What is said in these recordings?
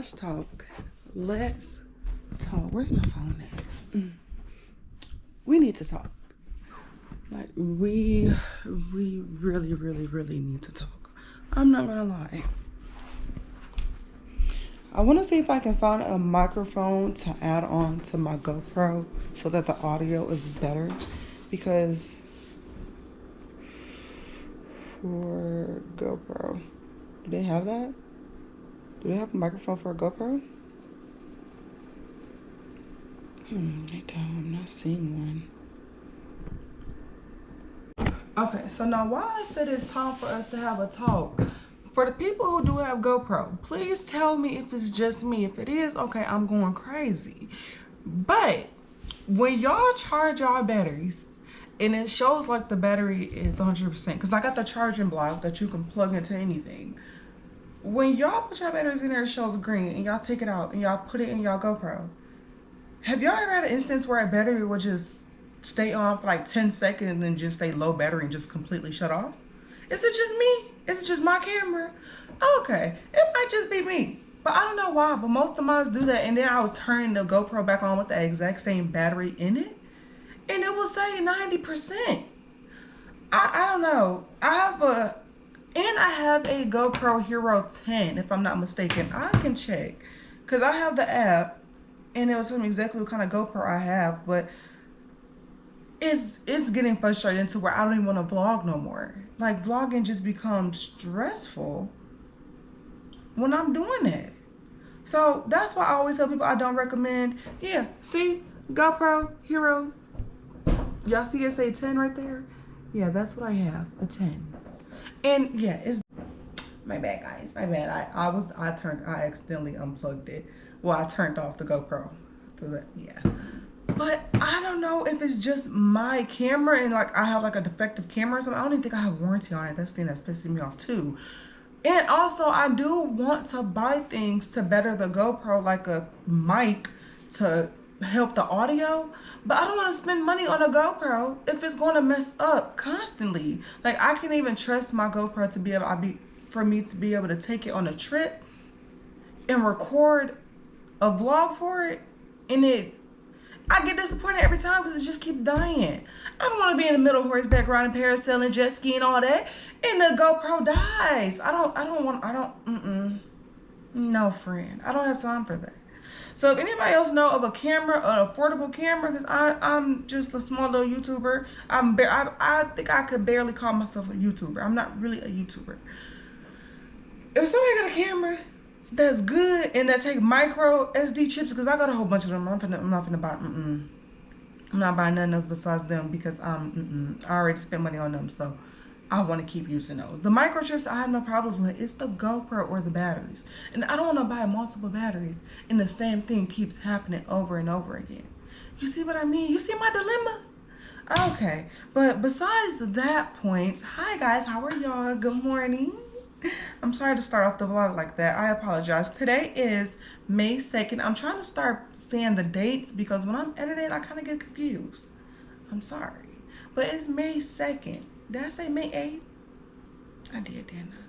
let's talk. Let's talk. Where's my phone at? We need to talk. Like, we really need to talk. I'm not gonna lie. I want to see if I can find a microphone to add on to my GoPro so that the audio is better. Because for GoPro, do they have that? Do they have a microphone for a GoPro? They don't. I'm not seeing one. Okay, so now why I said it's time for us to have a talk. For the people who do have GoPro, please tell me if it's just me. If it is, okay, I'm going crazy. But when y'all charge y'all batteries, and it shows like the battery is 100%, because I got the charging block that you can plug into anything. When y'all put your batteries in there, it shows green, and y'all take it out, and y'all put it in y'all GoPro. Have y'all ever had an instance where a battery would just stay on for like 10 seconds and just stay low battery and just completely shut off? Is it just me? Is it just my camera? Okay, it might just be me. But I don't know why, but most of mine do that. And then I would turn the GoPro back on with the exact same battery in it, and it will say 90%. I don't know. I have a GoPro Hero 10, if I'm not mistaken. I can check, because I have the app, and it will tell me exactly what kind of GoPro I have, but it's getting frustrating to where I don't even want to vlog no more. Like, vlogging just becomes stressful when I'm doing it. So that's why I always tell people I don't recommend. Yeah, see, GoPro Hero. Y'all see it say 10 right there? Yeah, that's what I have, a 10. And yeah, it's my bad, guys. My bad. I accidentally unplugged it. Well, I turned off the GoPro. Yeah. But I don't know if it's just my camera and like I have like a defective camera or something. I don't even think I have warranty on it. That's the thing that's pissing me off too. And also I do want to buy things to better the GoPro, like a mic to help the audio. But I don't want to spend money on a GoPro if it's going to mess up constantly. Like, I can't even trust my GoPro to be able, for me to be able to take it on a trip and record a vlog for it, and I get disappointed every time because it just keeps dying. I don't want to be in the middle of horseback riding, parasailing, jet ski, and all that, and the GoPro dies. No, friend. I don't have time for that. So if anybody else know of a camera, an affordable camera, because I'm just a small little YouTuber. I think I could barely call myself a YouTuber. I'm not really a YouTuber. If somebody got a camera that's good and that take micro SD chips, because I got a whole bunch of them. I'm not gonna buy. I'm not buying nothing else besides them, because I already spent money on them, so I want to keep using those. The microchips I have no problems with. It's the GoPro or the batteries, and I don't want to buy multiple batteries and the same thing keeps happening over and over again. You see what I mean? You see my dilemma? Okay, but besides that point, hi guys, how are y'all? Good morning. I'm sorry to start off the vlog like that. I apologize. Today is May 2nd. I'm trying to start saying the dates because when I'm editing, I kind of get confused. I'm sorry. But it's May 2nd. Did I say May 8th? I did, didn't I?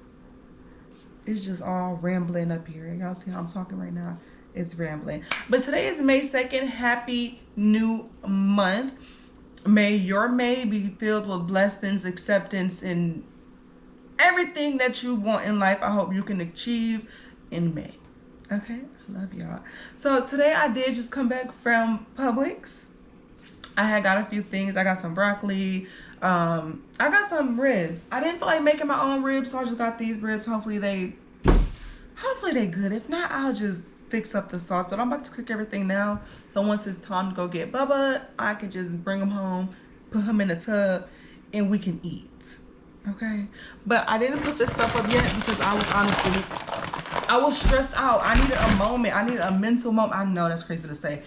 It's just all rambling up here. Y'all see how I'm talking right now? It's rambling. But today is May 2nd. Happy new month. May your May be filled with blessings, acceptance, and everything that you want in life. I hope you can achieve in May. Okay, I love y'all. So today I did just come back from Publix. I had got a few things. I got some broccoli. I got some ribs. I didn't feel like making my own ribs, so I just got these ribs. Hopefully they good. If not, I'll just fix up the sauce. But I'm about to cook everything now. So once it's time to go get Bubba, I can just bring him home, put him in a tub, and we can eat. Okay, but I didn't put this stuff up yet because I was stressed out. I needed a moment. I needed a mental moment. I know that's crazy to say.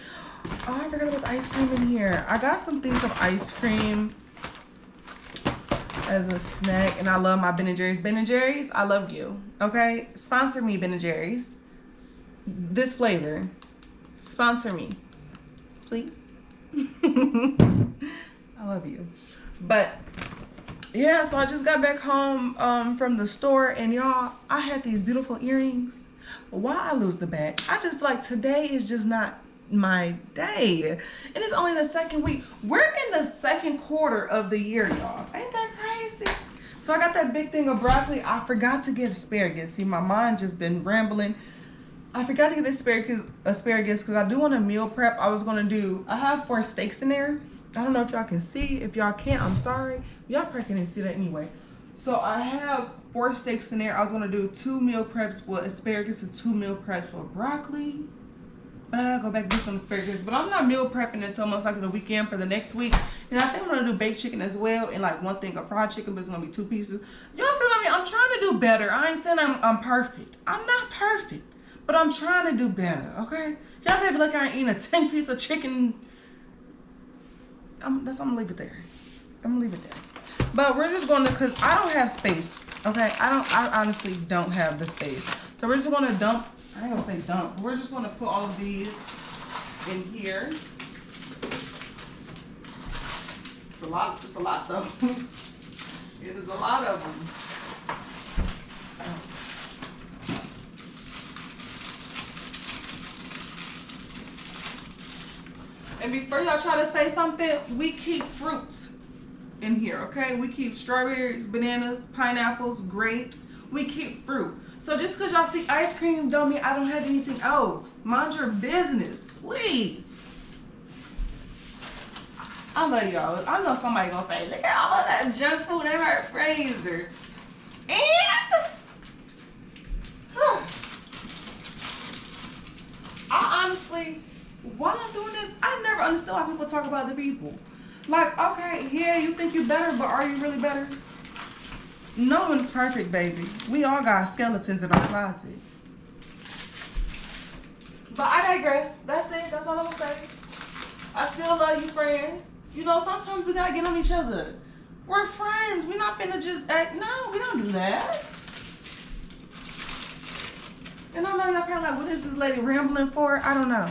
Oh, I forgot about the ice cream in here. I got some things of ice cream as a snack, and I love my Ben & Jerry's. Ben & Jerry's, I love you. Okay, sponsor me, Ben & Jerry's. This flavor, sponsor me, please. I love you. But yeah, so I just got back home from the store, and y'all, I had these beautiful earrings. why I lose the bag. I just feel like today is just not my day. And it's only the second week. We're in the second quarter of the year, y'all. Ain't that crazy? So I got that big thing of broccoli. I forgot to get asparagus. See, my mind just been rambling. I forgot to get asparagus because I do want to meal prep. I have 4 steaks in there. I don't know if y'all can see. If y'all can't, I'm sorry. Y'all probably can't even see that anyway. So I have 4 steaks in there. I was gonna do 2 meal preps with asparagus and 2 meal preps with broccoli. But I gotta go back and do some asparagus. But I'm not meal prepping until most likely the weekend for the next week. And I think I'm gonna do baked chicken as well, and like 1 thing of fried chicken, but it's gonna be 2 pieces. Y'all see what I mean? I'm trying to do better. I ain't saying I'm perfect. I'm not perfect, but I'm trying to do better, okay? Y'all may be like I ain't eating a 10-piece of chicken. I'm gonna leave it there. I'm gonna leave it there. But we're just gonna, cause I don't have space, okay? I honestly don't have the space. So we're just gonna dump, I ain't gonna say dump, we're just gonna put all of these in here. It's a lot though. It is a lot of them. And before y'all try to say something, we keep fruits in here, okay? We keep strawberries, bananas, pineapples, grapes. We keep fruit. So just because y'all see ice cream don't mean I don't have anything else. Mind your business, please. I love y'all. I know somebody gonna say, look at all of that junk food in her freezer. And I honestly, while I'm doing this, I never understood why people talk about the people. Like, okay, yeah, you think you're better, but are you really better? No one's perfect, baby. We all got skeletons in our closet. But I digress. That's it. That's all I'm gonna say. I still love you, friend. You know, sometimes we gotta get on each other. We're friends. We're not finna just act. No, we don't do that. And I know y'all probably like, what is this lady rambling for? I don't know.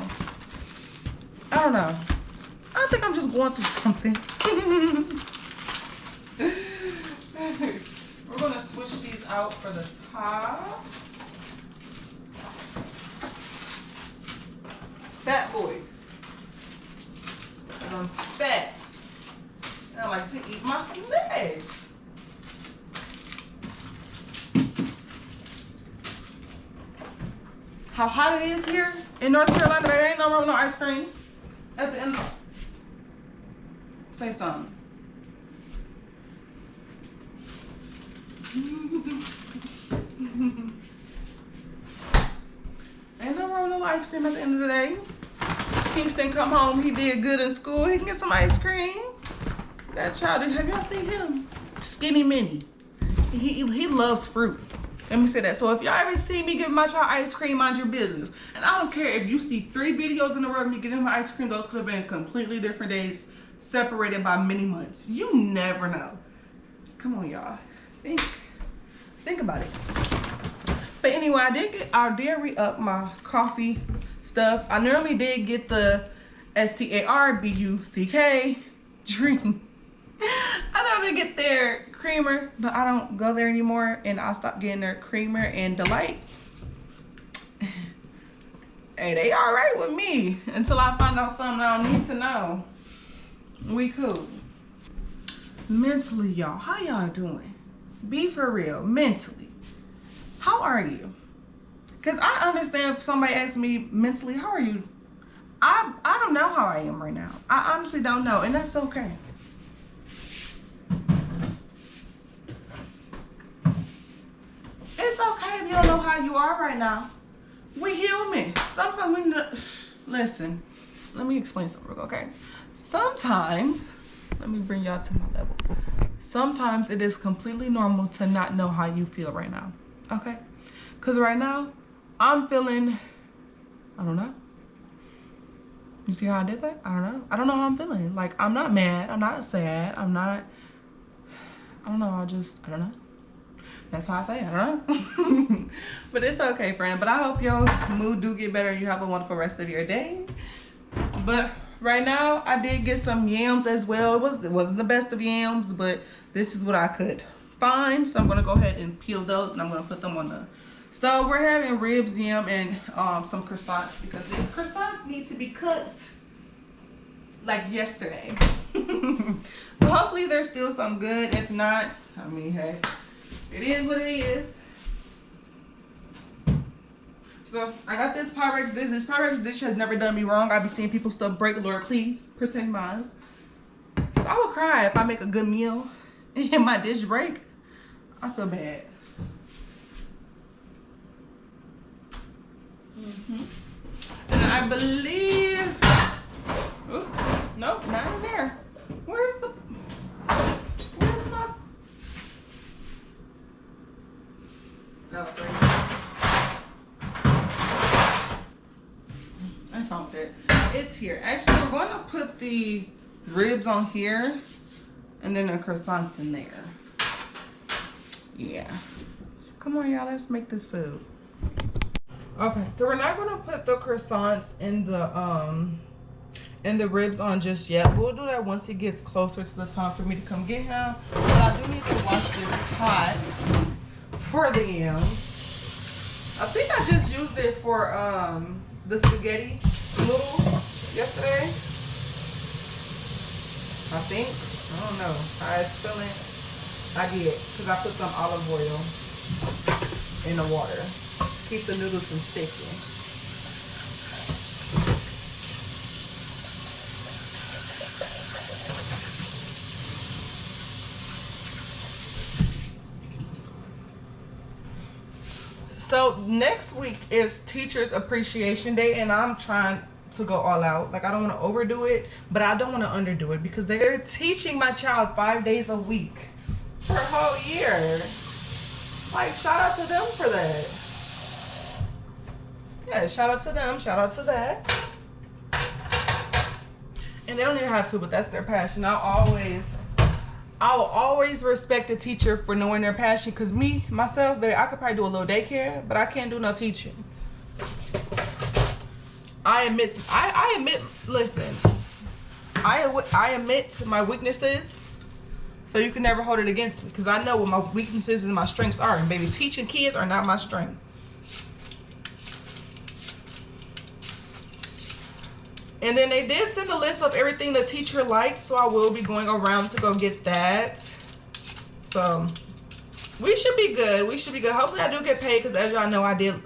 I think I'm just going through something. We're gonna switch these out for the top. Fat boys. I'm fat. And I like to eat my snacks. How hot it is here in North Carolina, there ain't no room, no ice cream. At the end, say something. Ain't no room, no ice cream at the end of the day. Kingston come home, he did good in school, he can get some ice cream. That child, have y'all seen him? Skinny mini. He loves fruit. Let me say that. So if y'all ever see me give my child ice cream, mind your business. And I don't care if you see 3 videos in a row of me giving him ice cream, those could have been completely different days, separated by many months. You never know. Come on, y'all. Think about it. But anyway, I did re-up my coffee stuff. I normally did get the STARBUCK drink. I normally get their creamer, but I don't go there anymore, and I stopped getting their creamer and Delight. Hey, they all right with me until I find out something I don't need to know. We cool. Mentally, y'all, how y'all doing? Be for real, mentally. How are you? Because I understand if somebody asks me mentally, how are you? I don't know how I am right now. I honestly don't know, and that's okay. It's okay if you don't know how you are right now. We human. Sometimes we listen. Let me explain something real quick, okay? Sometimes, let me bring y'all to my level. Sometimes it is completely normal to not know how you feel right now, okay? Because right now, I'm feeling, I don't know. You see how I did that? I don't know. I don't know how I'm feeling. Like, I'm not mad. I'm not sad. I don't know. I don't know. That's how I say it, I don't know. But it's okay, friend. But I hope your mood do get better and you have a wonderful rest of your day. But right now, I did get some yams as well. It wasn't the best of yams, but this is what I could find. So I'm going to go ahead and peel those, and I'm going to put them on the So we're having ribs, yam, and some croissants because these croissants need to be cooked like yesterday. But hopefully there's still some good. If not, I mean, hey, it is what it is. So I got this Pyrex dish. This Pyrex dish has never done me wrong. I be seeing people stuff break. Lord, please protect mine. I would cry if I make a good meal and my dish break. I feel bad. And I believe, oh, nope, not in there. Where's my, no, sorry. I found it. It's here. Actually, we're going to put the ribs on here and then the croissants in there. Yeah. So come on, y'all, let's make this food. Okay, so we're not gonna put the croissants in the ribs on just yet. We'll do that once it gets closer to the time for me to come get him. But I do need to wash this pot for the yams. I think I just used it for the spaghetti noodles yesterday. I think. I don't know. I was feeling. I did, because I put some olive oil in the water. Keep the noodles from sticking. So next week is Teachers Appreciation Day, and I'm trying to go all out. Like, I don't want to overdo it, but I don't want to underdo it because they're teaching my child 5 days a week for a whole year. Like, shout out to them for that. Yeah, shout out to them, shout out to that. And they don't even have to, but that's their passion. I will always respect a teacher for knowing their passion, because myself, baby, I could probably do a little daycare, but I can't do no teaching. I admit, listen, I admit my weaknesses, so you can never hold it against me, because I know what my weaknesses and my strengths are, and baby, teaching kids are not my strength. And then they did send a list of everything the teacher liked, so I will be going around to go get that. So we should be good. We should be good. Hopefully I do get paid, because as y'all know, I did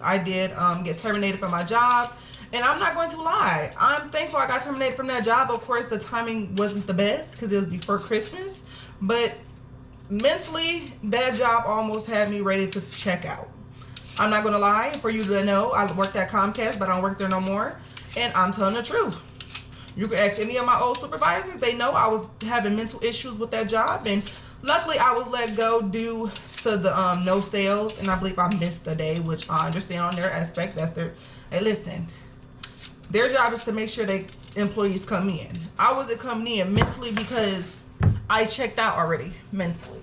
get terminated from my job. And I'm not going to lie, I'm thankful I got terminated from that job. Of course, the timing wasn't the best because it was before Christmas. But mentally, that job almost had me ready to check out. I'm not going to lie. For you to know, I worked at Comcast, but I don't work there no more. And I'm telling the truth. You can ask any of my old supervisors. They know I was having mental issues with that job. And luckily, I was let go due to the no sales. And I believe I missed a day, which I understand on their aspect. That's their, hey, listen. Their job is to make sure they employees come in. I wasn't coming in mentally because I checked out already mentally.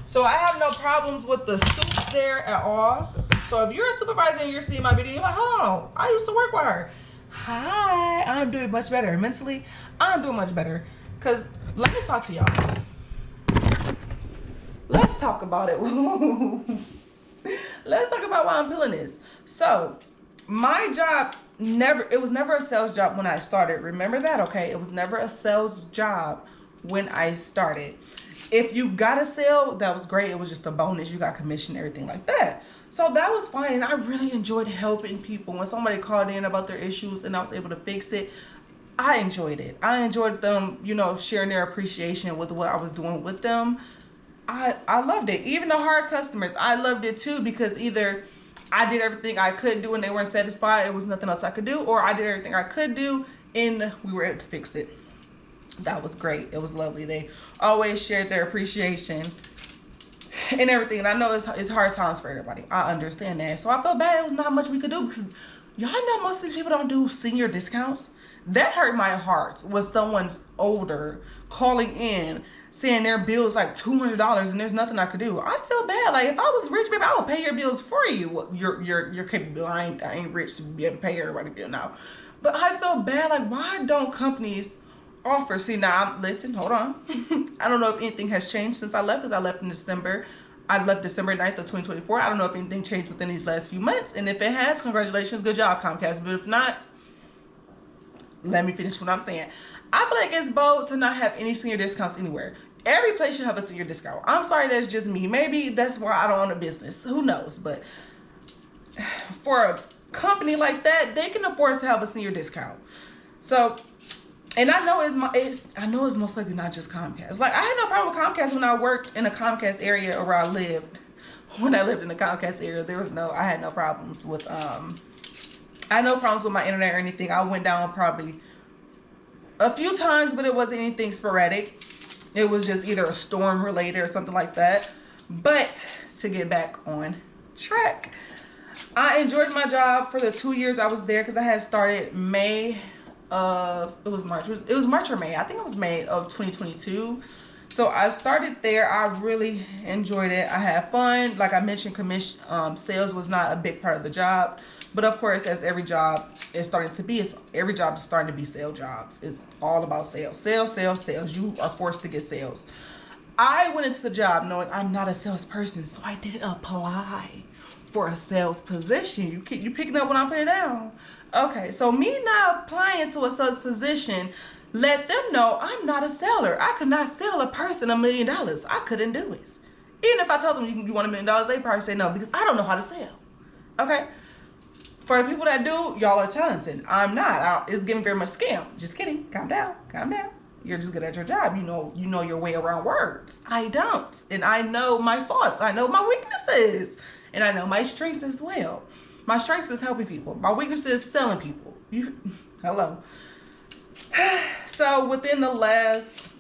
So I have no problems with the suits there at all. So if you're a supervisor and you're seeing my video, you're like, hold on, I used to work with her. Hi, I'm doing much better. Mentally, I'm doing much better. Because let me talk to y'all. Let's talk about it. Let's talk about why I'm feeling this. So my job it was never a sales job when I started. Remember that, okay? It was never a sales job when I started. If you got a sale, that was great. It was just a bonus. You got commission, everything like that. So that was fine. And I really enjoyed helping people. When somebody called in about their issues and I was able to fix it, I enjoyed it. I enjoyed them, sharing their appreciation with what I was doing with them. I loved it. Even the hard customers, I loved it too, because either I did everything I could do and they weren't satisfied, it was nothing else I could do, or I did everything I could do and we were able to fix it. That was great. It was lovely. They always shared their appreciation and everything. And I know it's hard times for everybody. I understand that. So I felt bad. It was not much we could do, because y'all know most of these people don't do senior discounts. That hurt my heart when someone's older calling in saying their bill is like $200 and there's nothing I could do. I feel bad. Like, if I was rich, baby, I would pay your bills for you. Well, your cable bill. I ain't rich to be able to pay everybody's bill now. But I feel bad. Like, why don't companies offer? See, now, listen, hold on. I don't know if anything has changed since I left, because I left in December. I left December 9th of 2024. I don't know if anything changed within these last few months. And if it has, congratulations, good job, Comcast. But if not, let me finish what I'm saying. I feel like it's bold to not have any senior discounts anywhere. Every place should have a senior discount. I'm sorry, that's just me. Maybe that's why I don't own a business. Who knows? But for a company like that, they can afford to have a senior discount. So, and I know it's most likely not just Comcast. Like, I had no problem with Comcast when I worked in a Comcast area, or where I lived. When I lived in the Comcast area, I had no problems with I had no problems with my internet or anything. I went down probably a few times, but it wasn't anything sporadic. It was just either a storm related or something like that. But to get back on track, I enjoyed my job for the 2 years I was there, because I had started March or May. I think it was May of 2022. So I started there. I really enjoyed it. I had fun. Like I mentioned, sales was not a big part of the job. But of course, as every job is starting to be, every job is starting to be sales jobs. It's all about sales. Sales, sales, sales. You are forced to get sales. I went into the job knowing I'm not a salesperson, so I didn't apply for a sales position. You picking up when I put it down? Okay, so me not applying to a sales position let them know I'm not a seller. I could not sell a person $1 million. I couldn't do it. Even if I told them you want $1 million, they probably say no, because I don't know how to sell. Okay? For the people that do, y'all are talented. I'm not. It's giving very much scam. Just kidding. Calm down. Calm down. You're just good at your job. You know your way around words. I don't. And I know my faults. I know my weaknesses. And I know my strengths as well. My strength is helping people. My weakness is selling people. Hello. So within the last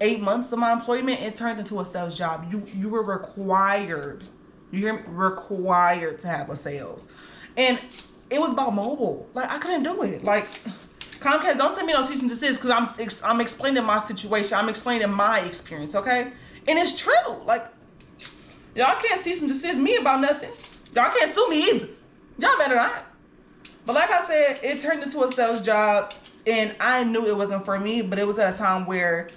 8 months of my employment, it turned into a sales job. You were required. You hear me? Required to have a sales. And it was about mobile. Like, I couldn't do it. Like, Comcast, don't send me no cease and desist, because I'm explaining my situation. I'm explaining my experience, okay? And it's true. Like, y'all can't cease and desist me about nothing. Y'all can't sue me either. Y'all better not. But like I said, it turned into a sales job, and I knew it wasn't for me, but it was at a time where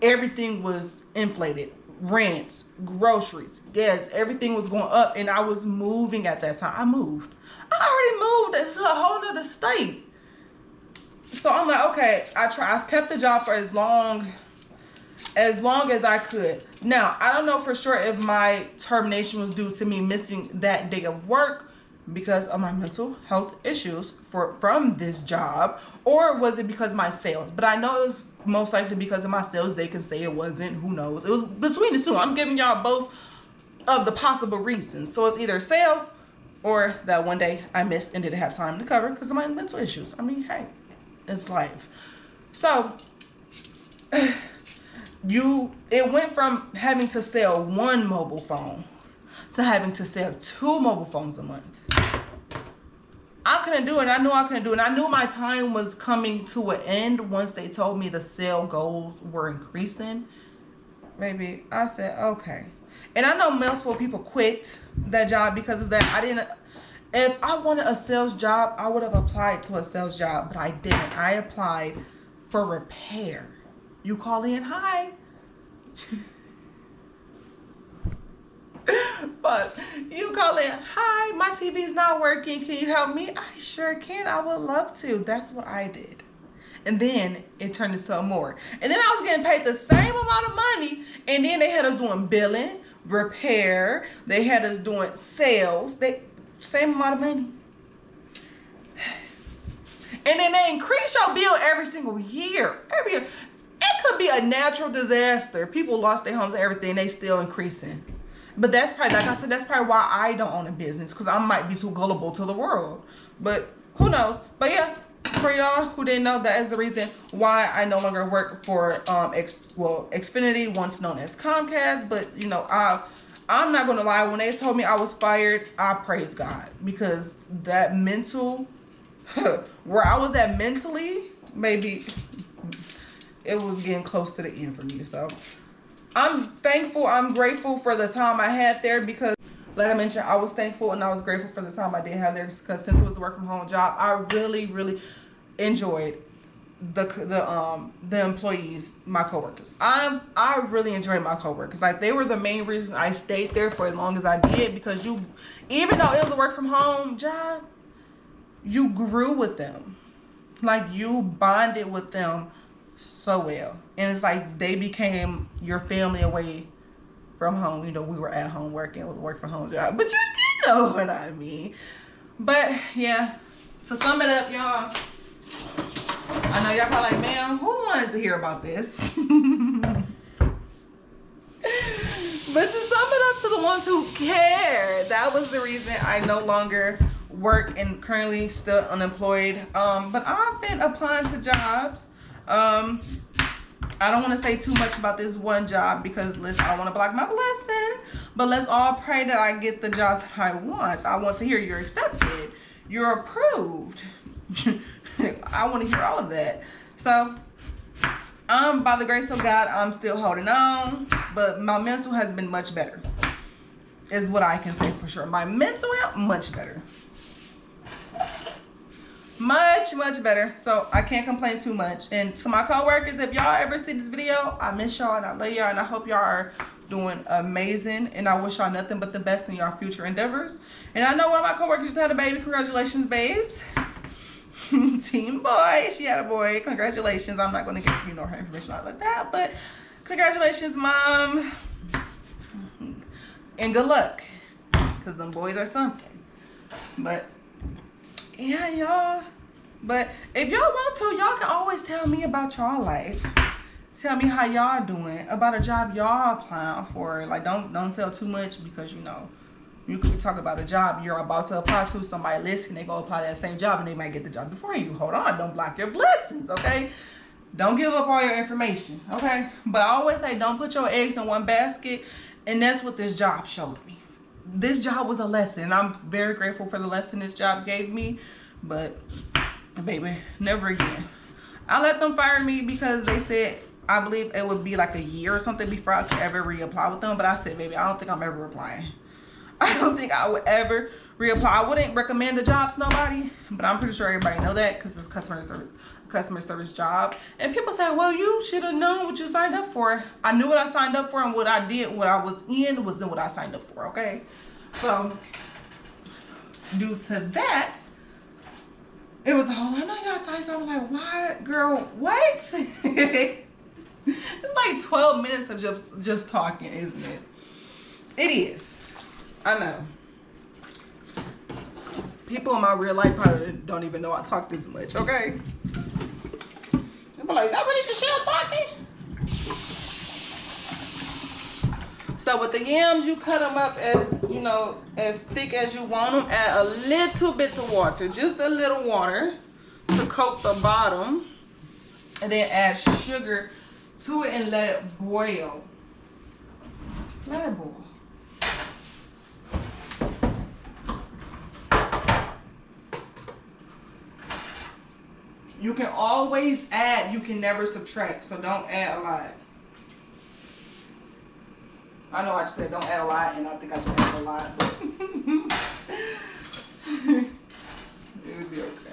everything was inflated. Rents, groceries, gas, everything was going up, and I was moving at that time. I already moved to a whole nother state. So I'm like, okay, I kept the job for as long as I could. Now, I don't know for sure if my termination was due to me missing that day of work because of my mental health issues from this job, or was it because of my sales? But I know it was most likely because of my sales. They can say it wasn't. Who knows? It was between the two. I'm giving y'all both of the possible reasons. So it's either sales or that one day I missed and didn't have time to cover because of my mental issues. I mean, hey, it's life. So it went from having to sell one mobile phone to having to sell 2 mobile phones a month. I couldn't do it. I knew I couldn't do it. And I knew my time was coming to an end once they told me the sale goals were increasing. Baby, I said, okay. And I know multiple people quit that job because of that. If I wanted a sales job, I would have applied to a sales job, but I didn't. I applied for repair. You call in, hi. But you call in, hi, my TV's not working. Can you help me? I sure can. I would love to. That's what I did. And then it turned into more. And then I was getting paid the same amount of money. And then they had us doing billing, repair. They had us doing sales. Same amount of money. And then they increase your bill every single year. Every year. It could be a natural disaster. People lost their homes and everything. They still increasing. But that's probably, like I said, that's probably why I don't own a business, because I might be too gullible to the world. But who knows? But yeah, for y'all who didn't know, that is the reason why I no longer work for Xfinity, once known as Comcast. But you know, I'm not gonna lie. When they told me I was fired, I praise God, because that mental, where I was at mentally, maybe it was getting close to the end for me. So I'm thankful, I'm grateful for the time I had there, because like I mentioned, I was thankful and I was grateful for the time I did have there, because since it was a work from home job, I really, really enjoyed the employees, my coworkers. I really enjoy my coworkers. Like, they were the main reason I stayed there for as long as I did, because even though it was a work from home job, you grew with them. Like, you bonded with them so well, and it's like they became your family away from home. You know, we were at home working with a work from home job, but you know what I mean. But yeah, to sum it up, y'all, I know y'all probably like, man, who wanted to hear about this? But to sum it up to the ones who care, that was the reason I no longer work and currently still unemployed. But I've been applying to jobs. I don't want to say too much about this one job because I don't want to block my blessing. But let's all pray that I get the job that I want. I want to hear you're accepted, you're approved. I want to hear all of that. So, by the grace of God, I'm still holding on, but my mental has been much better, is what I can say for sure. My mental health, much better. Much better. So I can't complain too much. And to my coworkers, if y'all ever see this video, I miss y'all and I love y'all, and I hope y'all are doing amazing, and I wish y'all nothing but the best in y'all future endeavors. And I know one of my coworkers just had a baby. Congratulations, babes. Team boy, she had a boy. Congratulations. I'm not going to give you her information out like that, but congratulations, mom, and good luck, because them boys are something. But yeah, y'all. But if y'all want to, y'all can always tell me about y'all life. Tell me how y'all doing, about a job y'all applying for. Like, don't tell too much, because you could talk about a job you're about to apply to, somebody listening, they go apply to that same job and they might get the job before you. Hold on, don't block your blessings, okay? Don't give up all your information, okay? But I always say, don't put your eggs in one basket, and that's what this job showed me. This job was a lesson, and I'm very grateful for the lesson this job gave me, but baby, never again. I let them fire me because they said, I believe it would be like a year or something before I could ever reapply with them, but I said, baby, I don't think I'm ever applying. I don't think I would ever reapply. I wouldn't recommend the job to nobody, but I'm pretty sure everybody know that because it's a customer service job. And people say, well, you should have known what you signed up for. I knew what I signed up for, and what I did, what I was in, was in what I signed up for, okay? So, due to that, it was, oh, I know y'all talking. So I was like, what, girl, what? It's like 12 minutes of just talking, isn't it? It is. I know. People in my real life probably don't even know I talk this much, okay? They'll be like, is that what you should talking? So with the yams, you cut them up as, as thick as you want them. Add a little bit of water, just a little water to coat the bottom. And then add sugar to it and let it boil. Let it boil. You can always add, you can never subtract, so don't add a lot. I know I just said don't add a lot, and I think I just added a lot, but it would be okay.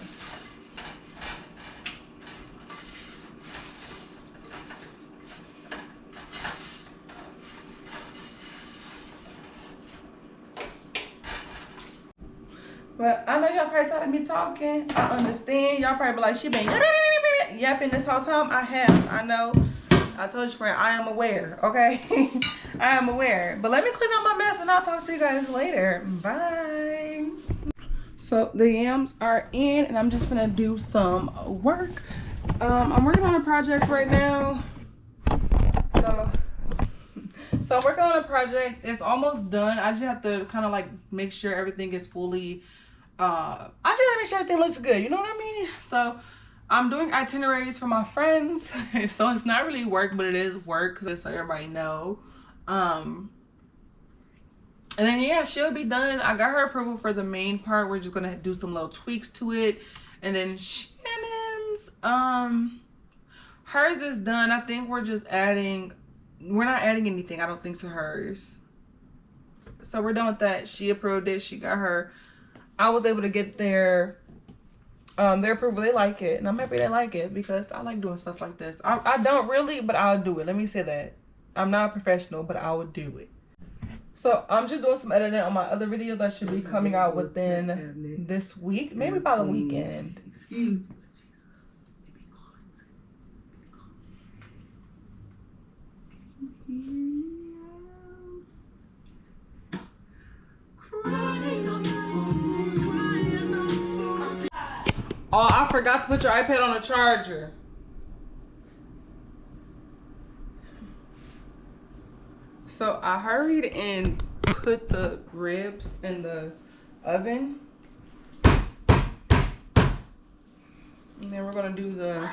But I know y'all probably tired of me talking. I understand. Y'all probably be like, she been yapping this whole time. I have. I know. I told you, friend, I am aware, okay? I am aware. But let me clean up my mess, and I'll talk to you guys later. Bye. So the yams are in, and I'm just gonna do some work. I'm working on a project right now. So I'm working on a project. It's almost done. I just have to kind of like make sure everything is fully I just gotta make sure everything looks good, you know what I mean? So I'm doing itineraries for my friends. So it's not really work, but it is work, because so everybody know. And then yeah, she'll be done. I got her approval for the main part. We're just gonna do some little tweaks to it. And then Shannon's, hers is done. I think we're just adding, we're not adding anything, I don't think, to hers. So we're done with that. She approved it. She got her. I was able to get their Their approval, they like it, and I'm happy they like it because I like doing stuff like this. I don't really, but I'll do it. Let me say that. I'm not a professional, but I would do it. So I'm just doing some editing on my other video that should be coming out within this week, maybe by the weekend. Excuse me, Oh, I forgot to put your iPad on a charger. So I hurried and put the ribs in the oven. And then we're gonna do the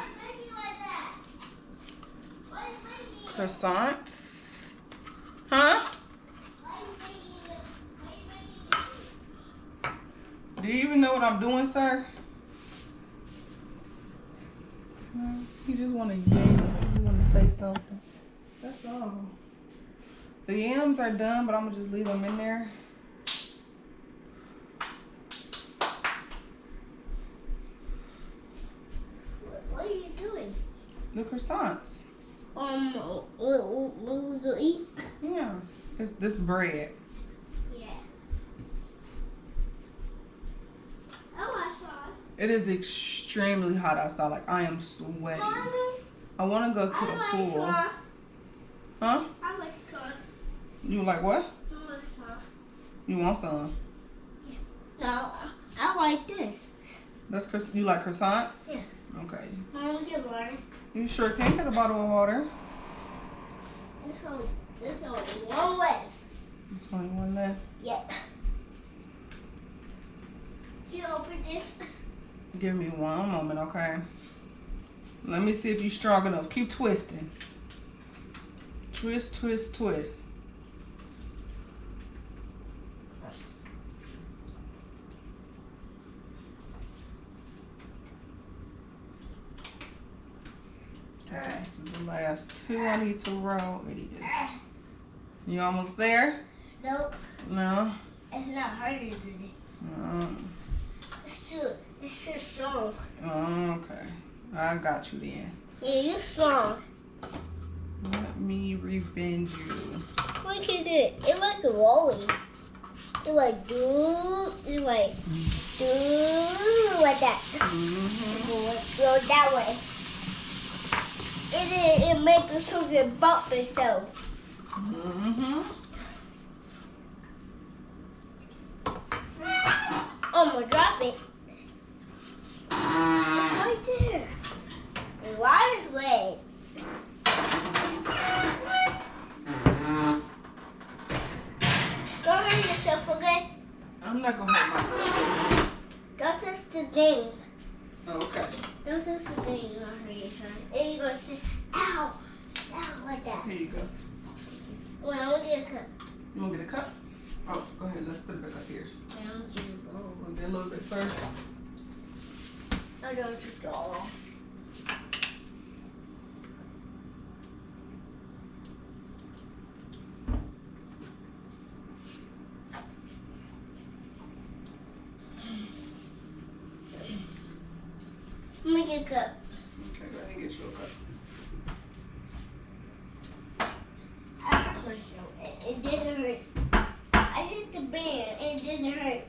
croissants. Huh? Do you even know what I'm doing, sir? He just want to yell. He just want to say something. That's all. The yams are done, but I'm gonna just leave them in there. What are you doing? The croissants. What we gonna eat? Yeah. It's this bread. Yeah. Oh, I saw it. It is extremely hot outside. Like, I am sweating. Mommy, I want to go to the pool. Huh? Huh? I like some. You like what? I like some. You want some? No, I like this. That's you like croissants? Yeah. Okay. Mom, we get water. You sure can get a bottle of water. This only one way. There's only one left. Yeah. You open it. Give me one moment, okay? Let me see if you're strong enough. Keep twisting. Twist, twist, twist. Okay, so the last two I need to roll. It is. You almost there? Nope. No? It's not harder than it. It's too strong. Okay. I got you then. Yeah, you're strong. Let me revenge you. Look at it. It's like a rolling. It's like do. It's like do like that. Go that way. It makes something bump itself. I'm gonna drop it. It's right there. And why is red? Don't hurt yourself, okay? I'm not gonna hurt myself. Don't touch the thing. Okay. Don't touch the thing. You're gonna hurt yourself. And you're gonna say, ow, ow, like that. Here you go. Well, I'm gonna get a cup. You wanna get a cup? Oh, go ahead. Let's put it back up here. And I'm gonna get a bowl. We'll get a little bit first. I don't just all. Let me get a cup. Okay, go ahead and get you a cup. I hurt myself. It didn't hurt. I hit the bear. It didn't hurt.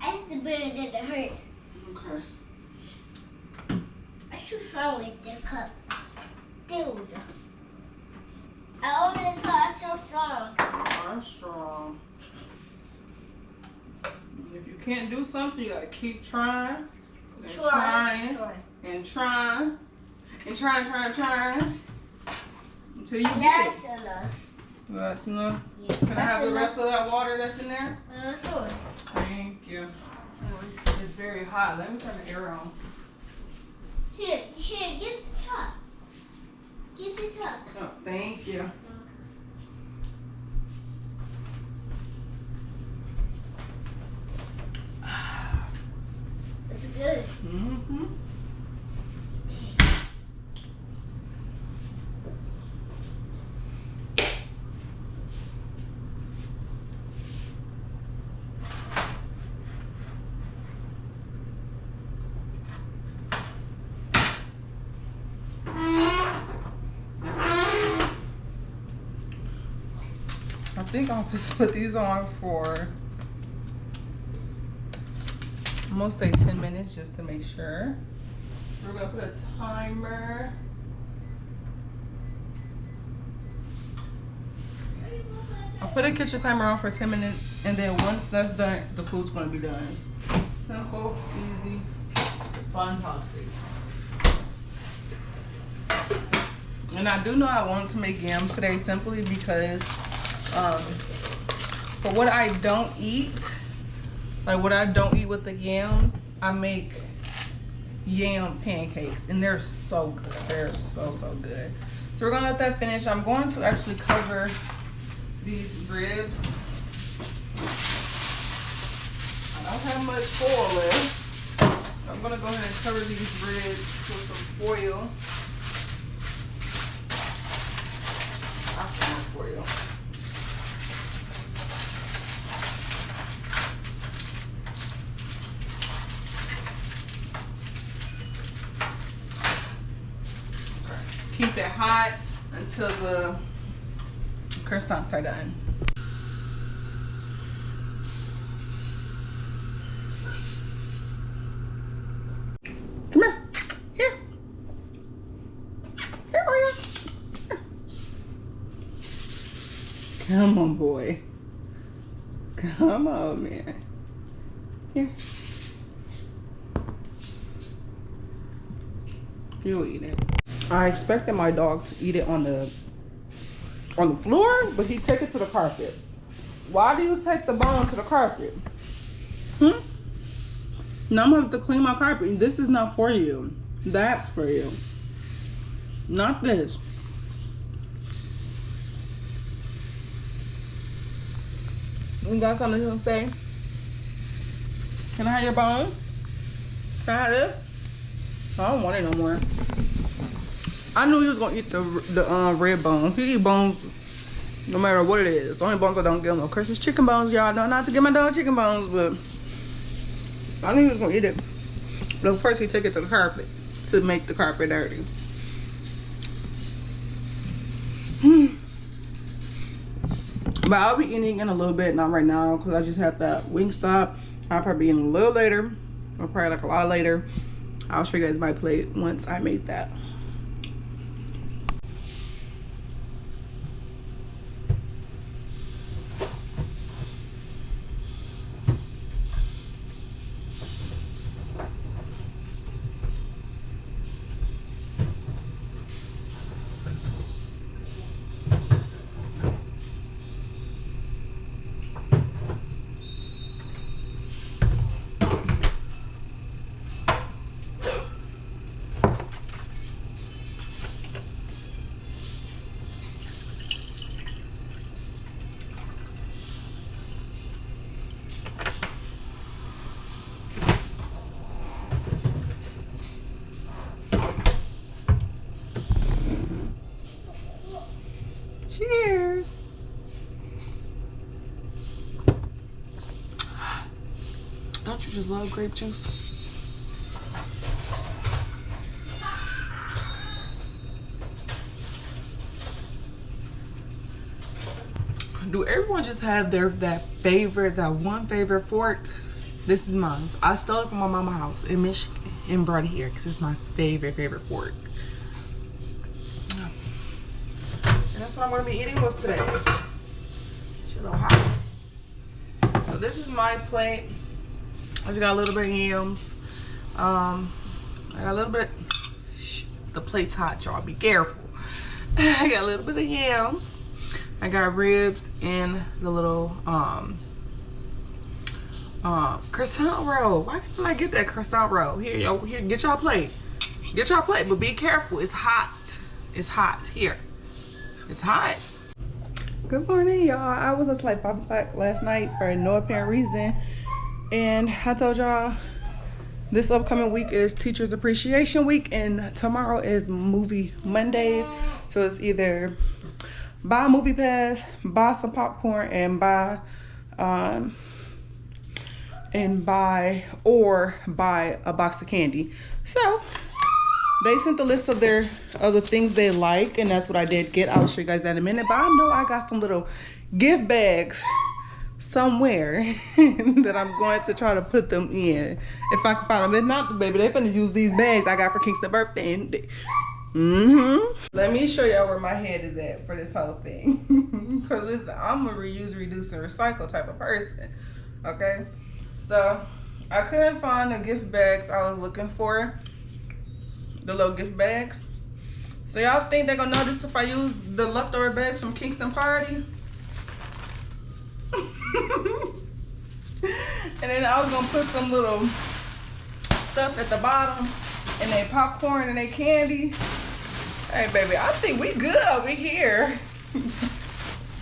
I hit the bear. It didn't hurt. Okay. I should strong with the cup. Dude. I opened it until I was so strong. I'm strong. If you can't do something, you gotta keep trying. And trying. And trying. And trying. Until you get That's it. enough. That's enough. Yeah. Can I have the rest of that water that's in there? Sure. Thank you. It's very hot. Let me turn the air on. Here, get the top. Get the top. Oh, thank you. It's good. Mm-hmm. think I'll just put these on for, I'm gonna say 10 minutes just to make sure. We're gonna put a timer. I'll put a kitchen timer on for 10 minutes, and then once that's done, the food's gonna be done. Simple, easy, fantastic. And I do know I want to make yams today simply because for what I don't eat, like what I don't eat with the yams, I make yam pancakes, and they're so good. They're so good. So we're gonna let that finish. I'm going to actually cover these ribs. I don't have much foil left. I'm gonna go ahead and cover these ribs with some foil. I found foil. Keep it hot until the croissants are done. Come here. Here. Here, Oreo. Here. Come on, boy. Come on, man. Here. You'll eat it. I expected my dog to eat it on the floor, but he took it to the carpet. Why do you take the bone to the carpet? Now I'm gonna have to clean my carpet. This is not for you. That's for you. Not this. You got something to say? Can I have your bone? Can I have this? I don't want it no more. I knew he was gonna eat the red bone. He eat bones no matter what it is. The only bones I don't give him, of course, is chicken bones. Y'all know not to give my dog chicken bones, but I knew he was gonna eat it. But of course, he took it to the carpet to make the carpet dirty. But I'll be eating in a little bit, not right now, because I just had that Wingstop. I'll probably be eating a little later, or probably like a lot later. I'll show you guys my plate once I make that. Cheers. Don't you just love grape juice? Do everyone just have that one favorite fork? This is mine. I stole it from my mama's house in Michigan and brought it here because it's my favorite fork. And that's what I'm gonna be eating with today. It's a little hot. So this is my plate. I just got a little bit of yams. I got a little bit. The plate's hot, y'all. Be careful. I got a little bit of yams. I got ribs and the little croissant roll. Why didn't I get that croissant roll? Here, yo, here, get y'all plate. Get y'all plate, but be careful. It's hot. It's hot. Here. It's hot. Good morning, y'all. I was up like 5 o'clock last night for no apparent reason. And I told y'all this upcoming week is Teachers Appreciation Week, and tomorrow is Movie Mondays. So it's either buy a movie pass, buy some popcorn, and buy a box of candy. So They sent the list of the things they like, and that's what I did get. I'll show you guys that in a minute. But I know I got some little gift bags somewhere that I'm going to try to put them in if I can find them. If not, baby, they're gonna use these bags I got for Kingston's birthday. Let me show y'all where my head is at for this whole thing. Because listen, I'm a reuse, reduce, and recycle type of person. Okay, so I couldn't find the gift bags I was looking for. The little gift bags. So y'all think they're gonna notice if I use the leftover bags from Kingston party? And then I was gonna put some little stuff at the bottom and they popcorn and they candy. Hey baby, I think we good over here.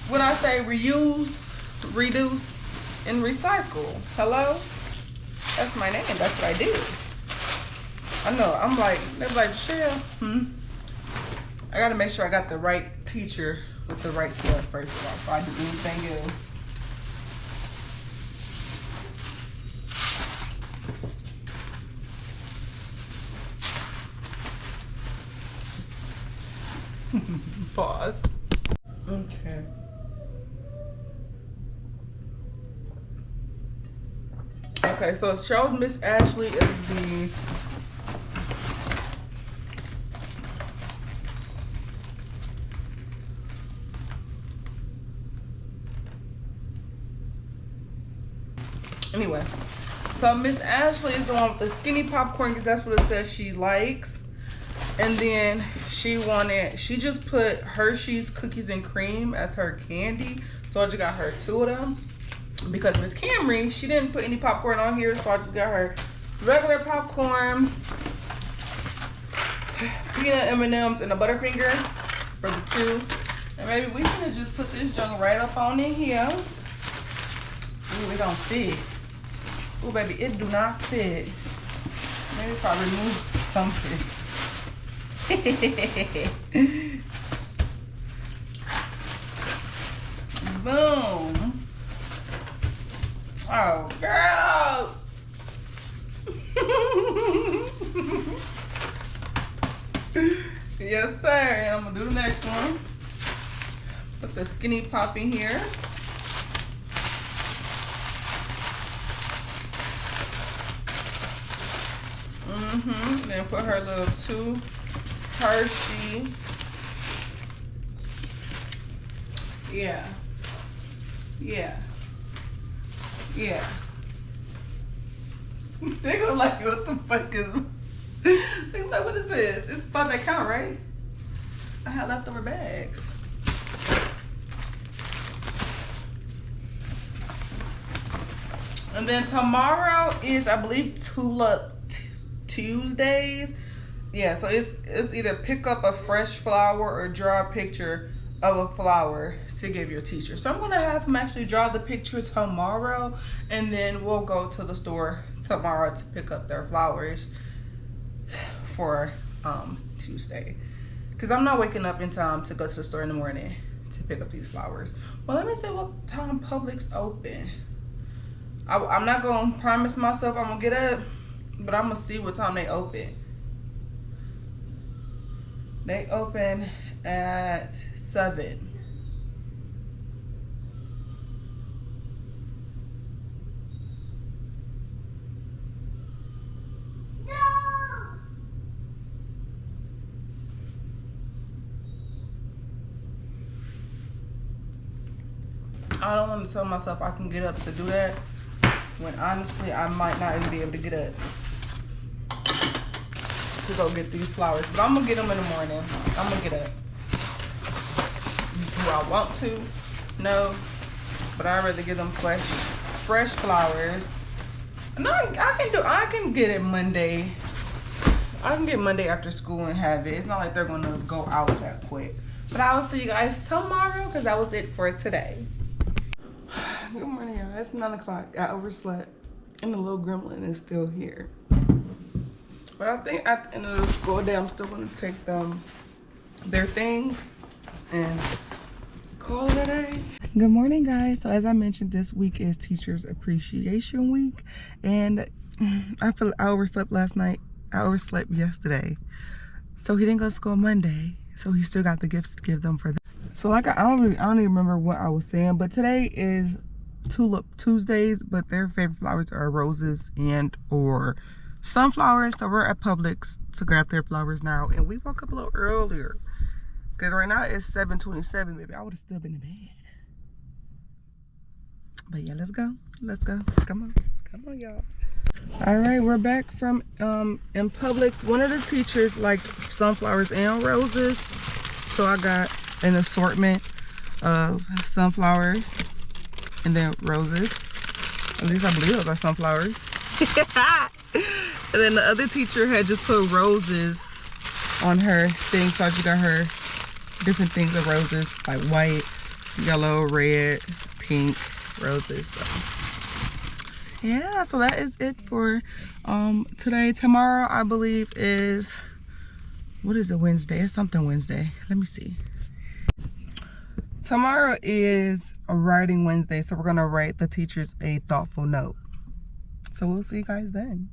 When I say reuse, reduce, and recycle. Hello? That's my name, that's what I do. I know, I'm like, they're like, Shell, I gotta make sure I got the right teacher with the right stuff first of all, before I do anything else. Pause. Okay. Okay, so it shows Miss Ashley is the anyway. So Miss Ashley is the one with the skinny popcorn because that's what it says she likes. And then she just put Hershey's cookies and cream as her candy. So I just got her 2 of them. Because Miss Camry, she didn't put any popcorn on here. So I just got her regular popcorn, peanut M&Ms, and a Butterfinger for the 2. And maybe we can just put this junk right up on in here. Ooh, it don't fit. Ooh, baby, it do not fit. Maybe if I remove something. Boom. Oh, girl. Yes, sir. And I'm going to do the next one. Put the skinny pop in here. Then put her little 2 Hershey. Yeah. They gonna like, what the fuck is they like, what is this? It's thought that count, right? I had leftover bags. And then tomorrow is, I believe, Tulip Tuesdays. Yeah, so it's either pick up a fresh flower or draw a picture of a flower to give your teacher. So I'm gonna have him actually draw the picture tomorrow, and then we'll go to the store tomorrow to pick up their flowers for Tuesday. Because I'm not waking up in time to go to the store in the morning to pick up these flowers. Well, let me see what time Publix open. I'm not gonna promise myself I'm gonna get up, but I'm gonna see what time they open. They open at 7. No! I don't want to tell myself I can get up to do that when honestly I might not even be able to get up to go get these flowers. But I'm gonna get them in the morning. I'm gonna get up. Do I want to? No. But I'd rather get them fresh flowers. No, I can get it Monday. I can get Monday after school and have it. It's not like they're gonna go out that quick. But I will see you guys tomorrow because that was it for today. Good morning, y'all. It's 9 o'clock. I overslept and the little gremlin is still here. But I think at the end of the school day, I'm still gonna take them their things and call it a day. Good morning, guys. So as I mentioned, this week is Teachers Appreciation Week, and I feel I overslept last night. I overslept yesterday. So he didn't go to school Monday. So he still got the gifts to give them for them. So like I don't even remember what I was saying, but today is Tulip Tuesdays, but their favorite flowers are roses and or sunflowers. So we're at Publix to grab their flowers now, and we woke up a little earlier because right now it's 7:27. Maybe I would have still been in bed. But yeah, let's go. Come on, y'all. All right, we're back from in Publix. One of the teachers liked sunflowers and roses, so I got an assortment of sunflowers and then roses. At least I believe those are sunflowers. And then the other teacher had just put roses on her thing, so she got her different things of roses, like white, yellow, red, pink roses. So yeah, so that is it for today. Tomorrow I believe is, what is it, Wednesday? It's something Wednesday. Let me see. Tomorrow is a writing Wednesday, so we're gonna write the teachers a thoughtful note. So we'll see you guys then.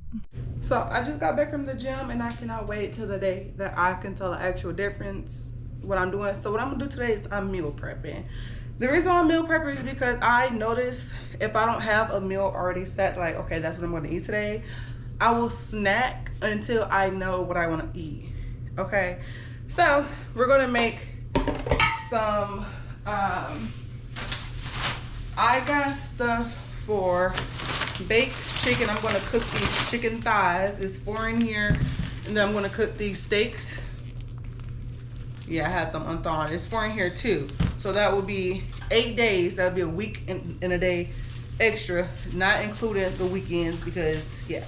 So I just got back from the gym and I cannot wait till the day that I can tell the actual difference what I'm doing. So what I'm gonna do today is I'm meal prepping. The reason why I'm meal prepping is because I notice if I don't have a meal already set, like, okay, that's what I'm gonna eat today, I will snack until I know what I wanna eat, okay? So we're gonna make some, I got stuff for baked chicken. I'm gonna cook these chicken thighs. It's 4 in here, and then I'm gonna cook these steaks. Yeah, I had them unthawed. It's 4 in here too. So that will be 8 days. That would be a week and a day extra, not including the weekends, because yeah.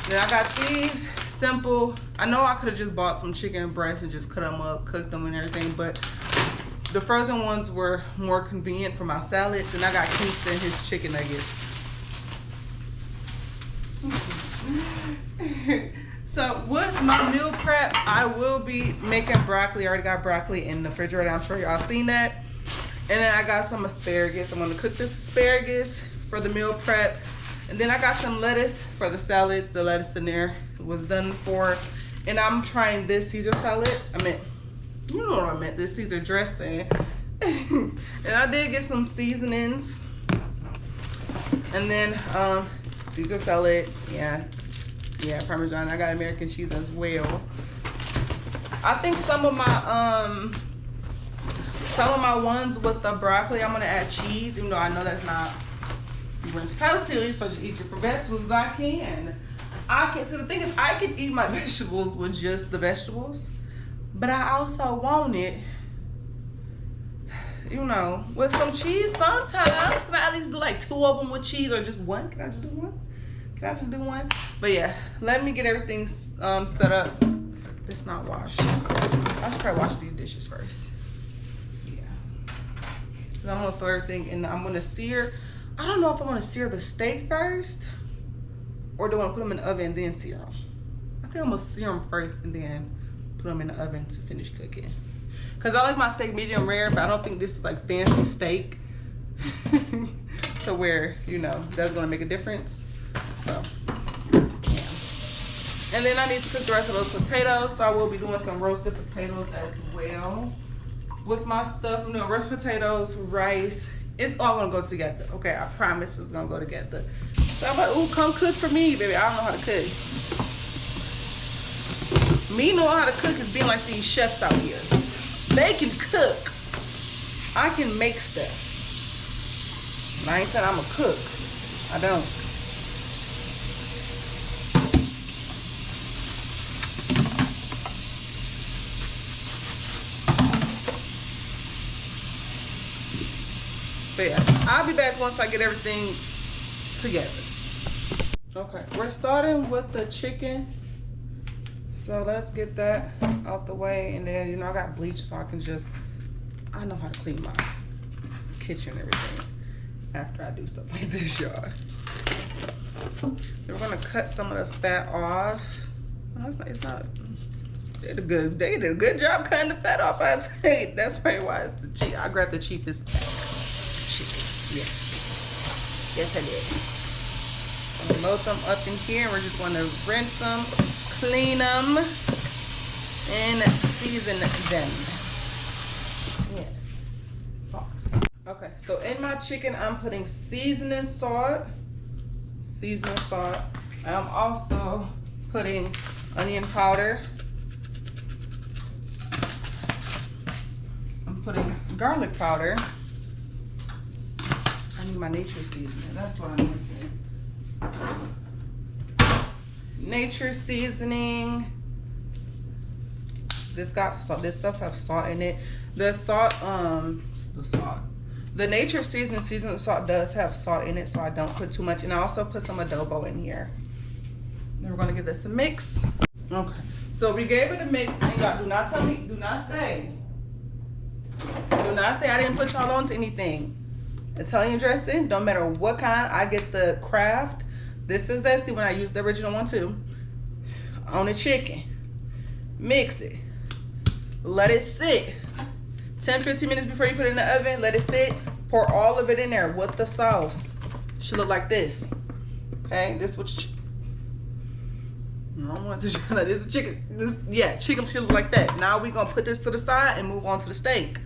Then I got these simple. I know I could have just bought some chicken breasts and just cut them up, cooked them and everything, but the frozen ones were more convenient for my salads, and I got Kingston his chicken nuggets. So with my meal prep, I will be making broccoli. I already got broccoli in the refrigerator. I'm sure y'all seen that. And then I got some asparagus. I'm gonna cook this asparagus for the meal prep. And then I got some lettuce for the salads. The lettuce in there was done for. And I'm trying this Caesar salad. You know what I meant, this Caesar dressing. And I did get some seasonings. And then Caesar salad, yeah, Parmesan. I got American cheese as well. I think some of my ones with the broccoli, I'm gonna add cheese, even though I know that's not, you weren't supposed to. You're supposed to eat your vegetables, but I can. So the thing is, I can eat my vegetables with just the vegetables, but I also want it, you know, with some cheese sometimes. Can I at least do like 2 of them with cheese, or just 1? Can I just do 1? But yeah, let me get everything set up. It's not washed. I should probably wash these dishes first. Yeah. I'm gonna throw everything in. I'm gonna sear. I don't know if I want to sear the steak first, or do I want to put them in the oven and then sear them. I think I'm gonna sear them first and then put them in the oven to finish cooking. Cause I like my steak medium rare, but I don't think this is like fancy steak to where, you know, that's gonna make a difference. So yeah. And then I need to cook the rest of those potatoes, so I will be doing some roasted potatoes as well with my stuff. I'm doing roast potatoes, rice. It's all gonna go together. Okay, I promise it's gonna go together. So I'm like, ooh, come cook for me, baby. I don't know how to cook. Me knowing how to cook is being like these chefs out here. They can cook. I can make stuff. And I ain't said I'm a cook. I don't. But yeah, I'll be back once I get everything together. Okay, we're starting with the chicken. So let's get that out the way. And then, you know, I got bleach, so I know how to clean my kitchen and everything after I do stuff like this, y'all. We're gonna cut some of the fat off. No, it's not. They did a good job cutting the fat off, I'd say. That's probably why it's the cheap. I grabbed the cheapest chicken. Yes, I did. I'm gonna load them up in here. We're just gonna rinse them, clean them, and season them. Yes. Box. Okay, so in my chicken, I'm putting seasoning salt. Seasoning salt. I'm also putting onion powder. I'm putting garlic powder. I need my nature seasoning. That's what I'm missing. Nature seasoning. This got salt. This stuff has salt in it. The nature seasoning salt does have salt in it, so I don't put too much. And I also put some adobo in here. Then we're gonna give this a mix. Okay. So we gave it a mix, and y'all do not tell me, do not say I didn't put y'all onto anything. Italian dressing, don't matter what kind. I get the Kraft. This is zesty when I use the original one too. On the chicken. Mix it. Let it sit. 10-15 minutes before you put it in the oven. Let it sit. Pour all of it in there with the sauce. Should look like this. Okay, this what I don't want this. This is chicken. Chicken should look like that. Now we're gonna put this to the side and move on to the steak.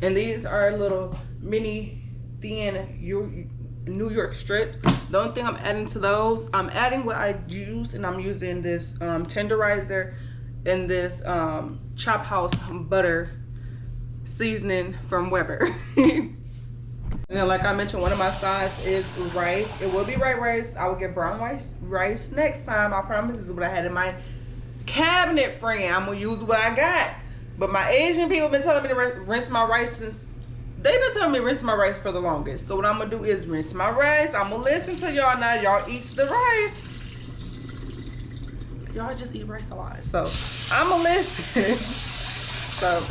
And these are little mini thin New York strips. The only thing I'm adding to those, I'm adding what I use, and I'm using this tenderizer and this Chop House butter seasoning from Weber. And then, like I mentioned, one of my sides is rice. It will be white rice. I will get brown rice next time. I promise. This is what I had in my cabinet, friend. I'm gonna use what I got. But my Asian people have been telling me to rinse my rice since they've been telling me to rinse my rice for the longest. So what I'm gonna do is rinse my rice. I'm gonna listen to y'all now. Y'all eats the rice. Y'all just eat rice a lot. So I'm gonna listen. So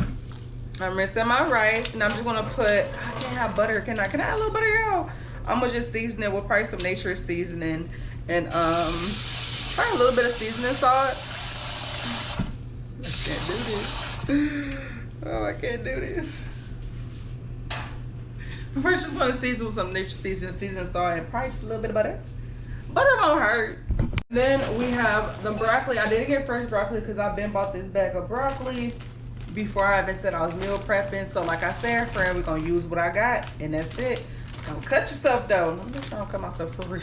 I'm rinsing my rice, and I'm just gonna put, I can't have butter. Can I add a little butter, y'all? I'm gonna just season it with probably some nature seasoning and probably a little bit of seasoning salt. I can't do this. Oh, I can't do this. First, just want to season with some nature seasoning salt, and probably just a little bit of butter. Butter don't hurt. Then we have the broccoli. I didn't get fresh broccoli because I've been bought this bag of broccoli before I even said I was meal prepping. So like I said, friend, we're going to use what I got, and that's it. Don't cut yourself, though. I'm just trying to cut myself for real.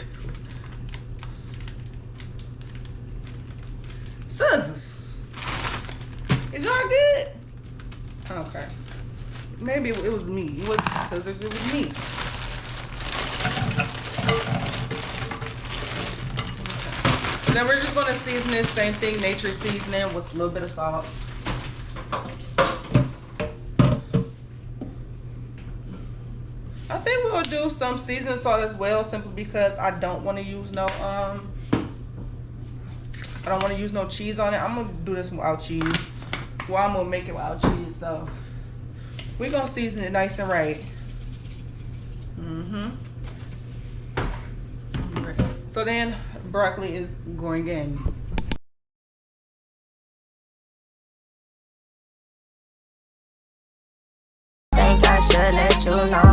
Scissors. Is y'all good? Okay. Maybe it was me. It wasn't scissors, it was me. Okay. Then we're just gonna season this same thing, nature seasoning, with a little bit of salt. I think we'll do some seasoning salt as well, simply because I don't want to use no cheese on it. I'm gonna do this without cheese. Well, I'm gonna make it without cheese, so we're gonna season it nice and right. So then broccoli is going in. Think I should let you know